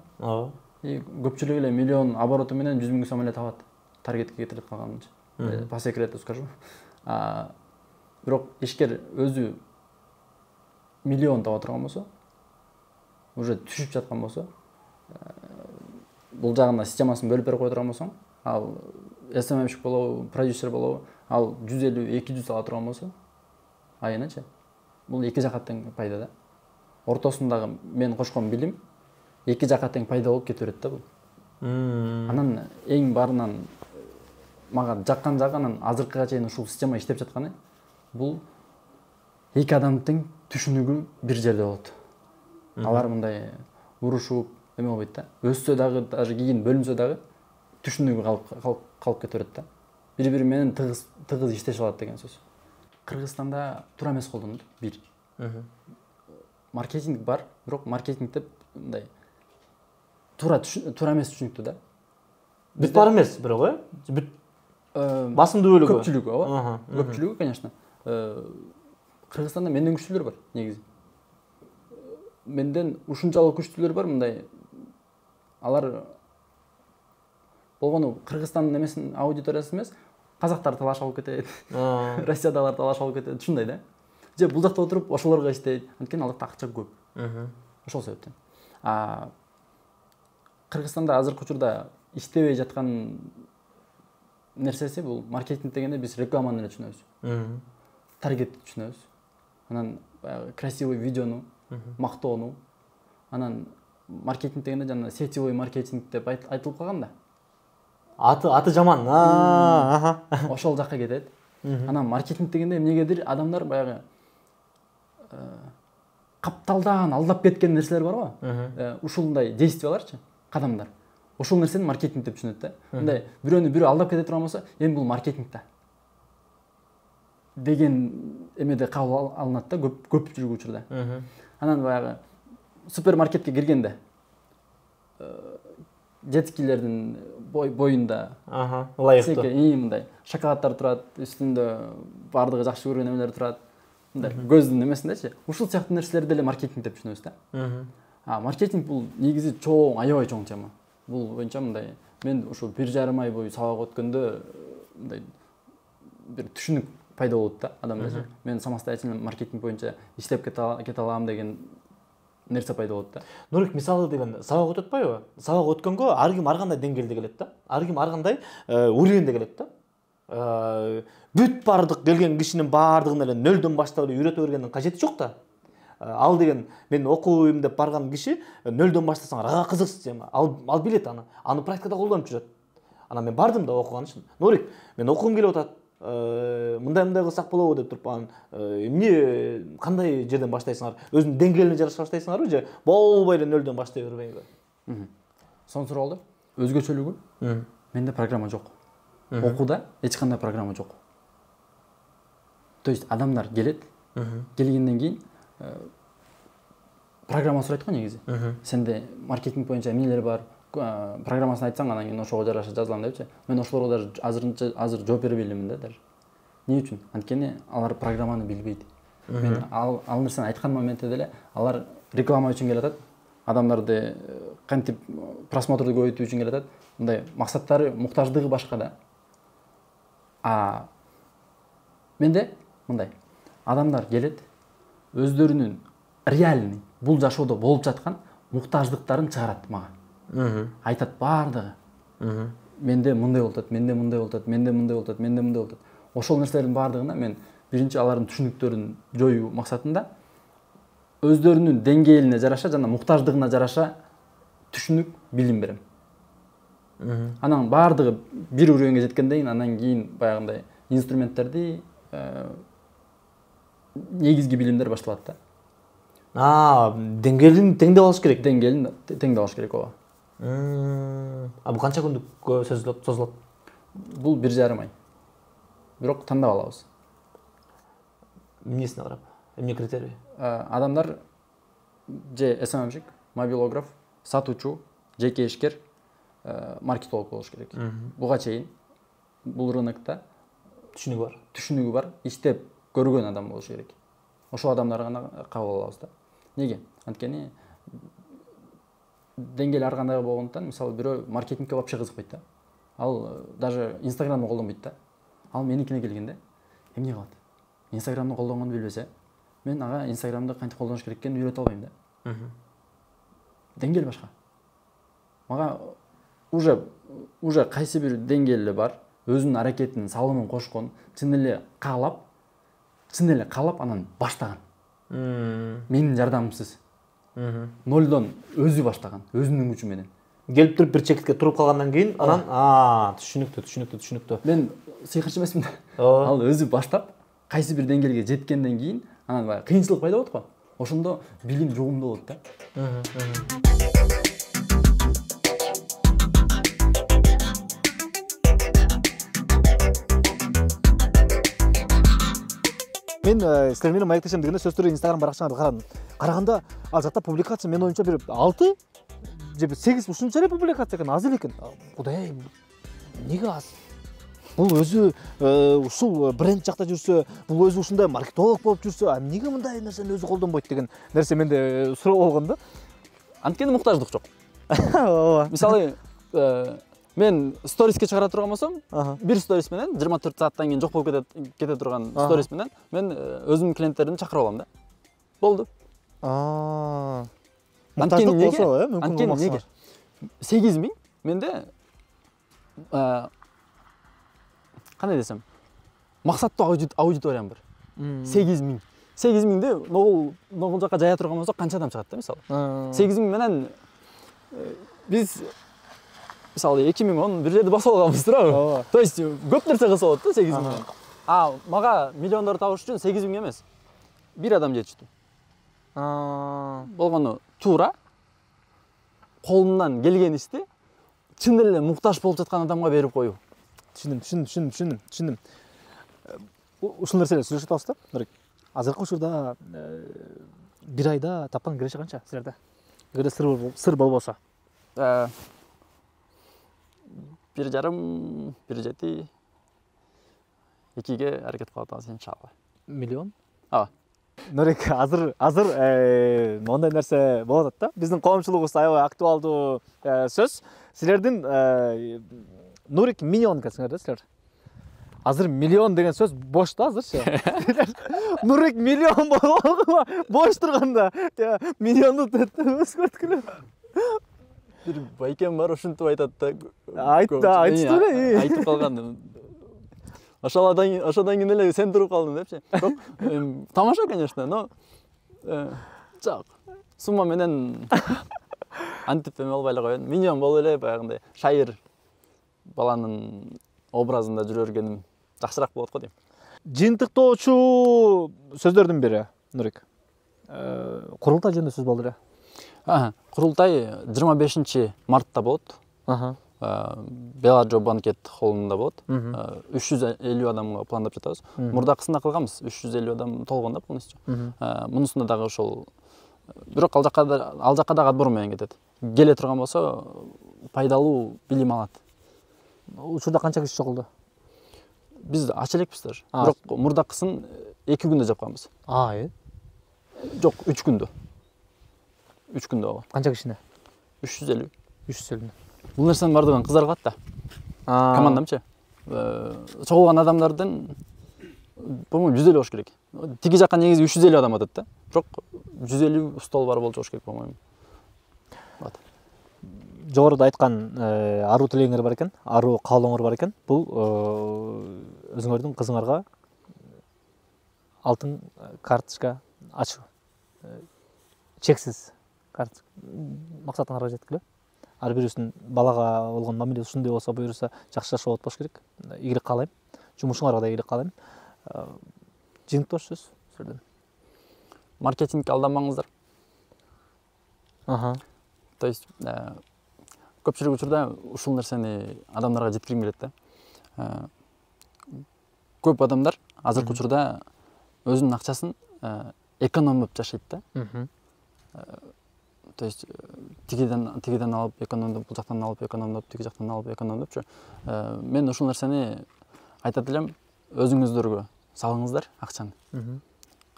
И көпчүлүгү эле миллион обороту менен 100 000 сом эле табат. Таргетке кетирип калганынча. По секрету скажу. Бирок ишкер өзү миллион таба турган болсо, уже түшүп жаткан болсо, бул жагына системасын бөлүп берип кое турган болсоң, ал SMMщик болобу, продюсер болобу, ал 150-200 ала турган болсо айыначы. Бул эки жакка тең пайда да. Ортосундагы мен кошкон билим эки жакка тең пайда болуп кете берет да бул. Анан эң барынан мага жаккан жагынан азыркыга чейин ушул система иштеп жатканы бул эки адамдын түшүнүгү бир жерде болот. Алар мындай урушуп эме болбойт да. Өссө дагы, даже кийин бөлүнсө дагы түшүнүгү калып кете берет да. Бири-бири менен тыгыз иштешип алат деген сөз. Кыргызстанда туура эмес колдонулат бир. Маркетинг бар, бирок маркетинг деп мындай туура эмес түшүнүктүү да. Бүт бар эмес бирок, бүт басымдуу бөлүгү. Көпчүлүгү, ооба. Көпчүлүгү, конечно. Кыргызстанда менден күчтүүлөр бар, негизи. Менден ушунчалык күчтүүлөр бар, мындай алар болгону Кыргызстандын эмесин аудиториясы эмес, казактар талаш алып кетет, Россиядагылар талаш алып кетет, ушундай да. Же бул жакта отуруп ошолорго иштейт, анткени ал жакта акча көп. Ошол себептен. Кыргызстанда азыркы учурда иштебей жаткан нерсеси бул маркетинг дегенде биз рекламаны эле түшүнөбүз. Таргетти түшүнөбүз. Анан баягы красивый видеону, мактоону. Анан маркетинг дегенде жана сетевой маркетинг деп айтылып калган да. Аты жаман. Ошол жакка кетет. Анан маркетинг дегенде эмнегедир адамдар баягы капталдан алдап кеткен нерселер бар го. Ушундай действияларчы, кадамдар. Ошол нерсени маркетинг деп түшүнөт да. Мындай бирөөнү бирөө алдап кете турган болсо, эми бул маркетинг да деген эмеде кабыл алынат да көпчүлүк учурда. Анан баягы супермаркетке киргенде детскилердин боюнда ылайыктуу мындай шоколаддар турат, үстүндө баардыгы жакшы көргөн эмелер турат. Мындай көздүн эмесиндечи. Ушул сыяктуу нерселерди эле маркетинг деп түшүнөбүз да. Маркетинг бул негизи чоң, аябай чоң тема. Бул боюнча мындай мен ушул 1,5 ай бою сабак өткөндө мындай бир түшүнүк пайда болот да адамда. Мен самостоятельно маркетинг боюнча иштеп кете алам деген нерсе пайда болот да. Нурик мисалы деген сабак өтүп атпайбы? Сабак өткөнгө ар ким ар кандай деңгээлде келет да. Ар ким ар кандай уровеньде келет да. Бүт бардык келген кишинин баардыгын эле нөлдөн баштап эле үйрөтө бергендин кажети жок да. Ал деген мен окуйм деп барган киши нөлдөн баштасаңар ага кызыксыз эми. Ал билет аны. Аны практикада колдонуп жүрөт. Анан мен бардым да окуган үчүн. Нурик, мен окугум келип атат. Мындай кылсак болобу деп туруп анан эмне кандай жерден баштайсыңар? Өзүнүн деңгээлине жараша баштайсыңарбы же болбой эле нөлдөн баштай бербейби? Сонун суроо болду. Өзгөчөлүгү менде программа жок. Окууда эч кандай программа жок. То есть адамдар келет, келгенден кийин программа сурайт го негизи. Сенде маркетинг боюнча эмнелер бар? Программасын айтсаң, анан кийин ошого жараша жазылам депчи. Мен ошолорго даже азыр жооп бере элемин да даже. Эмне үчүн? Анткени алар программаны билбейт. Мен ал нерсени айткан моментте деле алар реклама үчүн келатат. Адамдарды кантип просмотрду көбөйтүү үчүн келатат. Мындай максаттары, муктаждыгы башка да. Менде мындай адамдар келет, өздөрүнүн реальный бул жашоодо болуп жаткан муктаждыктарын чыгарат мага. Айтат баардыгы. Менде мындай болуп атат, менде мындай болуп атат, менде мындай болуп атат, менде мындай болуп атат. Ошол нерселердин баардыгына мен биринчи алардын түшүнүктөрүн жоюу максатында өздөрүнүн деңгээлине жараша жана муктаждыгына жараша түшүнүк, билим берем. Анан баардыгы бир уровеньге жеткенден кийин анан кийин баягындай инструменттерди негизги билимдер башталат да. Деңгээлин теңдеп алыш керек. Деңгээлин теңдеп алыш керек, ооба. Бул канча күндүккө созулат? Бул 1,5 ай. Бирок тандап алабыз. Эмнесине карап? Эмне критерий? Адамдар же SMMщик, мобилограф, сатуучу, жеке ишкер, маркетолог болуш керек. Буга чейин бул рынокто түшүнүгү бар, иштеп көргөн адам болуш керек. Ошол адамдарды гана кабыл алабыз да. Неге? Анткени деңгээл ар кандай болгондуктан, мисалы бирөө маркетингке вообще кызыкпайт да. Ал даже Инстаграмды колдонбойт да. Ал меникине келгенде эмне кылат? Инстаграмды колдонгонду билбесе, мен ага Инстаграмды кантип колдоныш керек экенин үйрөтө албайм да. Деңгээл башка. Мага уже кайсы бир деңгээлде бар, өзүнүн аракетинин салымын кошкон, чын эле каалап анан баштаган. Менин жардамымсыз. Нолдон өзү баштаган, өзүнүн күчү менен. Келип туруп бир чекитке туруп калгандан кийин анан түшүнүктүү. Мен сыйкырчы эмесмин да. Ал өзү баштап, кайсы бир деңгээлге жеткенден кийин анан баягы кыйынчылык пайда болот го. Ошондо билим жугумдуу болот да. Мен силер менен маектешем дегенде сөз түрү Instagram баракчаңарды карадым. Караганда ал жакта публикация мен оюмча бир 6 же 8 ушунча эле публикация экен, аз эле экен. Кудай, эмнеге аз? Бул өзү ушул бренд жакта жүрсө, бул өзү ушундай маркетолог болуп жүрсө, эмнеге мындай нерсени өзү колдонбойт деген нерсе менде суроо болгон да. Анткени муктаждык жок. Ооба. Мисалы, мен сториске чыгара турган болсом, бир сторис менен 24 сааттан кийин жок болуп кете турган сторис менен мен өзүмдүн клиенттеримди чакырып алам да. Болду. Анткени неге? 8000 менде кандай десем, максаттуу аудиториям бар. 8000. 8000ди ногул жака жая турган болсок канча адам чыгат да, мисалы. 8000 менен биз мисалы 2010 бир жерде басып алганбыз туурабы? То есть көп нерсе кылса болот да 8000 менен. Мага миллиондор табыш үчүн 8000 эмес. Бир адам жетиштүү. Болгону туура колунан келген ишти чын эле муктаж болуп жаткан адамга берип коюу. Түшүндүм. Ушул нерселерди сүйлөшүп атабыз да, Нурик. Азыркы учурда бир айда тапкан киреше канча силерде? Эгерде сыр болбосо. 1,5, 1,7, 2ге аракет кылып атабыз иншалла. Миллион? Нурик, азыр мондай нерсе болуп атат да. Биздин коомчулугубузда аябай актуалдуу сөз. Силердин Нурик миллион экенсиңер да силер. Азыр миллион деген сөз бош да азырчы. Нурик миллион болгонго бош турганда, миллионду өзгөрткүлө. Бир байкем бар, ушинтип айтат да. Айтты эле. Айтып калган. Ошодан кийин эле сен туруп калдың депчи. Бирок тамаша, конечно, но жок. Сумма менен антип эме албай эле коеюн. Миллион болуп эле баягындай шайыр баланын образында жүрө бергеним жакшыраак болот го дейм. Жыйынтыктоочу сөздөрдүн бири, Нурик. Курултай жөнүндө сөз болду эле. Курултай 25 мартта болот. Беладжо банкет холлунда болот. 350 адамга пландап жатабыз. Мурдакысында кылганбыз, 350 адам толгондо полностью. Мунусунда дагы ошол, бирок ал жакка дагы отбор менен кетет. Келе турган болсо пайдалуу билим алат. Учурда канча киши чогулду? Биз ача элекпиз даже. Бирок мурдакысын 2 күндө жапканбыз. Жок, 3 күндө. 3 күндө ооба. Канча кишине? 350. 350. Бул нерсенин бардыгын кыздар кылат да. Командамчы. Чогулган адамдардын по-моему 150 болуш керек. Тиги жакка негизи 350 адам атат да. Бирок 150 стол бар болчу керек, по-моему. Жогоруда айткан аруу тилегиңер бар экен, аруу каалооңор бар экен. Бул өзүңөрдүн кызыңарга алтын карточка ачуу. Чексиз карточка. Максатыңарга жеткиле. Ар бирибиздин балага болгон мамиле ушундай болсо, буюрса жакшы жашоо болуш керек. Ийгилик каалайм. Жумушуңарга да ийгилик каалайм. Жыйынтыктооч сөз силерден. Маркетингке алданбаңыздар. То есть көпчүлүк учурда ушул нерсени адамдарга жеткиргим келет да. Көп адамдар азыркы учурда өзүнүн акчасын экономдоп жашайт да. То есть тигиден алып экономдоп, бул жактан алып экономдоп, тиги жактан алып экономдопчу. Мен ушул нерсени айтат элем, өзүңүздөргө салыңыздар акчаны.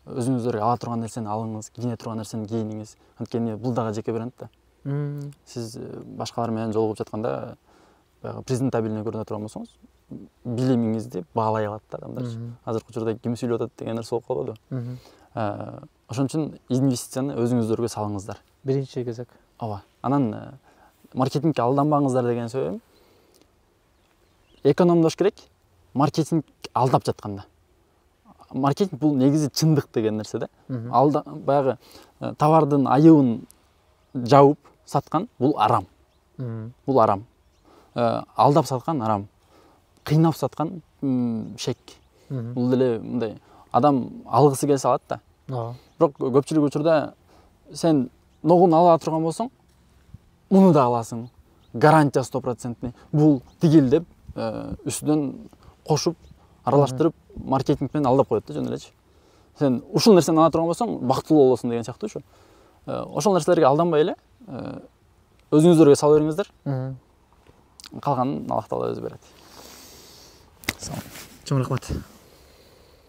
Өзүңүздөргө ала турган нерсени алыңыз, кийине турган нерсени кийиниңиз. Анткени бул дагы жеке бренд да. Сиз башкалар менен жолугуп жатканда баягы презентабельный көрүнө турган болсоңуз, билимиңизди баалай алат да адамдар. Азыркы учурда ким сүйлөп атат деген нерсе болуп калбады. Ошон үчүн инвестицияны өзүңүздөргө салыңыздар. Биринчи кезек. Ооба. Анан маркетингке алданбаңыздар деген сөзүм. экономдош керек, маркетинг алдап жатканда. Маркетинг бул негизи чындык деген нерсе да. Баягы товардын айыбын жауып саткан бул арам. Бул арам. Алдап саткан арам. Кыйнап саткан шек. Бул деле мындай адам алгысы келсе алат да. Бирок көпчүлүк учурда сен ногун ала турган болсоң, муну да аласың. Гарантия 100%. Бул тигил деп үстүнөн кошуп, аралаштырып маркетинг менен алдап коет да жөн элечи. Сен ушул нерсени ала турган болсоң, бактылуу болосуң деген сыяктуу ушу. Ошол нерселерге алданбай эле өзүңүздөргө сала бериңиздер. Калганын Аллах Таала өзү берет. Чоң рахмат.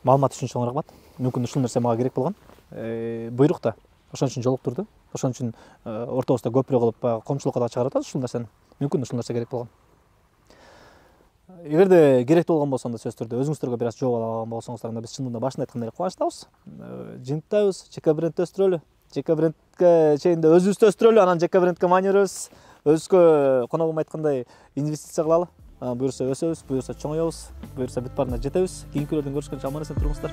Маалымат үчүн чоң рахмат. Мүмкүн ушул нерсе мага керек болгон. Буйрук да ошон үчүн жолуктурду. Ошон үчүн ортобузда көпүрө кылып коомчулукка да чыгарып атабыз ушул нерсени. Мүмкүн ушул нерсе керек болгон. Эгерде керектүү болгон болсо да сөзсүз түрдө өзүңүздөргө бир аз жооп ала алган болсоңуздар, анда биз чындыгында башында айткандай кубанычтабыз. Жыйынтыктайбыз, ЖК брендти өстүрөлү. ЖК брендке чейинде өзүбүздү өстүрөлү, анан ЖК брендке маани беребиз. Өзгө коногум айткандай инвестиция кылалы. Буюрса өсөбүз, буюрса чоңоебуз, буюрса бүт баарына жетебиз. Кийинки күндөрдөн көрүшкөнчө аман эсен туруңуздар.